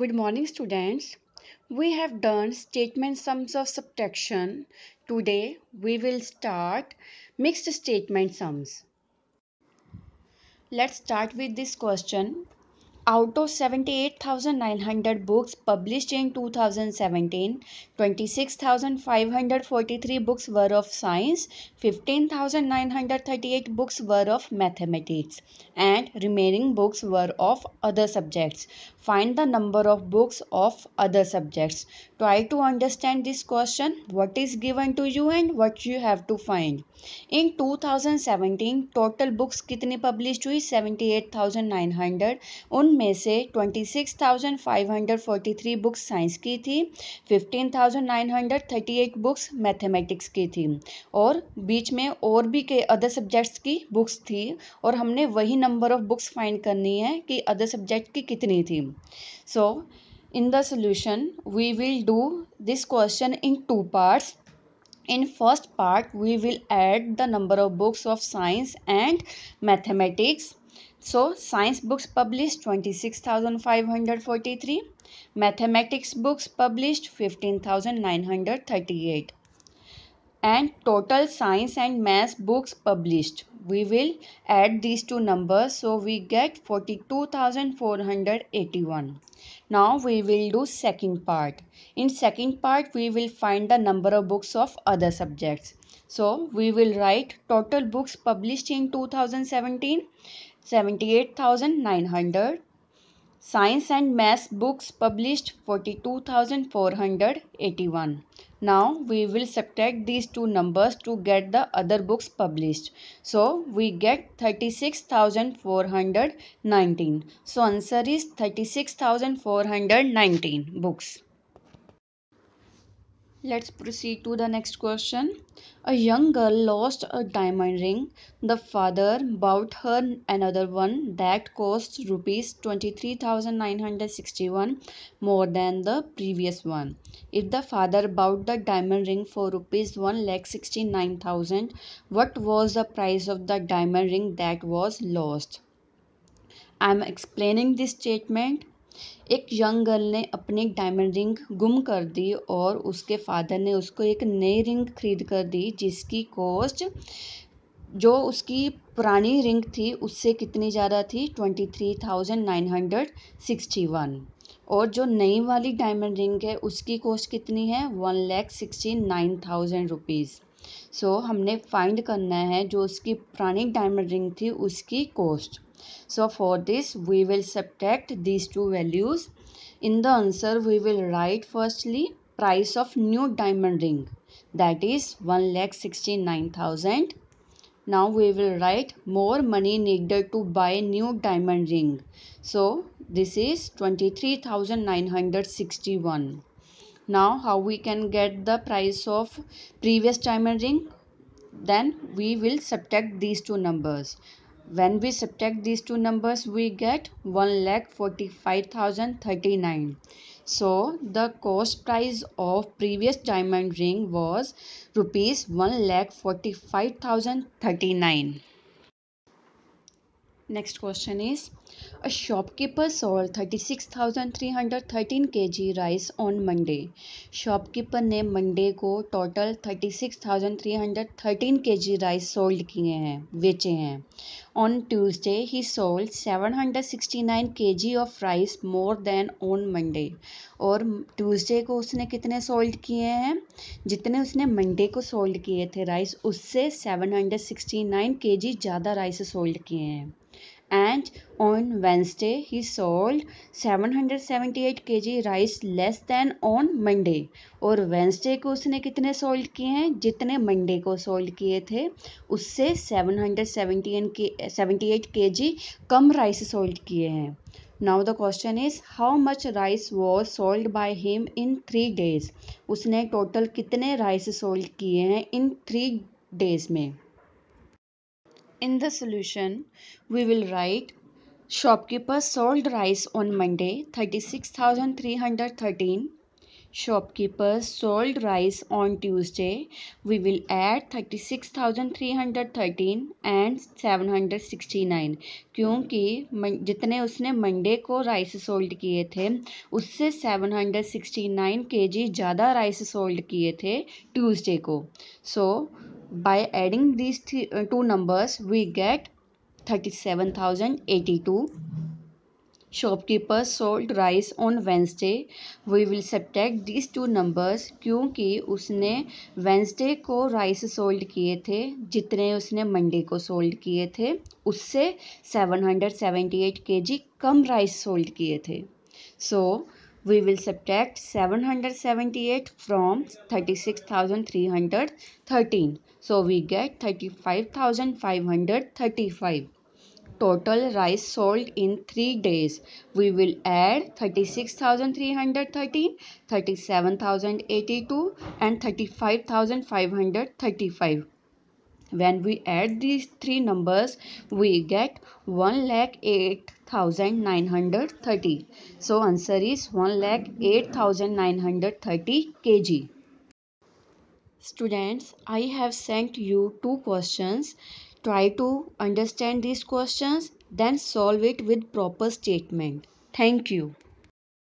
Good morning, students. We have done statement sums of subtraction. Today, we will start mixed statement sums. Let's start with this question. Out of 78,900 books published in 2017, 26,543 books were of science, 15,938 books were of mathematics, and remaining books were of other subjects. Find the number of books of other subjects. Try to understand this question, what is given to you and what you have to find. In 2017 total books कितनी published हुई 78,900. उनमें से 26,543 books science की थी, 15,938 books mathematics की थी और बीच में और भी के अदर सब्जेक्ट्स की बुक्स थी और हमने वही नंबर ऑफ बुक्स फाइंड करनी है कि अदर सब्जेक्ट की कितनी थी. सो in the solution we will do this question in two parts. In first part we will add the number of books of science and mathematics. So science books published 26,543, mathematics books published 15,938, and total science and maths books published. We will add these two numbers, so we get 42,481. Now we will do second part. In second part we will find the number of books of other subjects. So we will write total books published in 2017 78,900. Science and Maths books published 42,481. Now we will subtract these two numbers to get the other books published. So we get 36,419. So answer is 36,419 books. Let's proceed to the next question. A young girl lost a diamond ring. The father bought her another one that cost rupees 23,961 more than the previous one. If the father bought the diamond ring for rupees 1,69,000, what was the price of the diamond ring that was lost? I am explaining this statement. एक young girl ने अपनी एक diamond ring गुम कर दी और उसके father ने उसको एक नई रिंग खरीद कर दी जिसकी कॉस्ट जो उसकी पुरानी रिंग थी उससे कितनी ज़्यादा थी 23,961 और जो नई वाली डायमंड रिंग है उसकी कॉस्ट कितनी है 1,69,000 रुपीज़. सो हमने फाइंड करना है जो उसकी पुरानी डायमंड रिंग थी उसकी cost. So for this we will subtract these two values. In the answer we will write firstly price of new diamond ring, that is 1,69,000. Now we will write more money needed to buy new diamond ring. So this is 23,961. Now how we can get the price of previous diamond ring? Then we will subtract these two numbers. When we subtract these two numbers we get 1,45,039. So the cost price of previous diamond ring was rupees 1,45,039. Next question is, a shopkeeper sold 36,313 kg rice on Monday. Shopkeeper ने Monday को total 36,313 kg rice sold किए हैं, बेचे हैं. On Tuesday he sold 769 kg of rice more than on Monday. और Tuesday को उसने कितने सोल्ड किए हैं? जितने उसने मंडे को सोल्ड किए थे राइस उससे 769 kg ज़्यादा राइस सोल्ड किए हैं. And on Wednesday he sold 778 kg rice less than on Monday. और Wednesday को उसने कितने सोल्ड किए हैं? जितने मंडे को सोल्ड किए थे उससे 778 kg कम राइस सोल्ड किए हैं. Now the question is how much rice was sold by him in 3 days. उसने टोटल कितने राइस सोल्ड किए हैं इन 3 days में. In the solution, we will write shopkeeper sold rice on Monday 36,313. Shopkeepers sold rice on Tuesday. We will add 36,313 and 769 क्योंकि जितने उसने Monday को rice sold किए थे उससे 769 केजी ज़्यादा राइस सोल्ड किए थे ट्यूसडे को. सो by adding these two numbers we get 37,082. Shopkeepers sold rice on Wednesday. We will subtract these two numbers क्योंकि उसने Wednesday को राइस सोल्ड किए थे जितने उसने मंडे को सोल्ड किए थे उससे 778 kg कम राइस सोल्ड किए थे. So we will subtract 778 from 36,313. So we get 35,535. Total rice sold in 3 days. We will add 36,313, 37,082 and 35,535. When we add these three numbers, we get 1,08,930. So answer is 1,08,930 kg. Students, I have sent you two questions. Try to understand these questions, then solve it with proper statement. Thank you.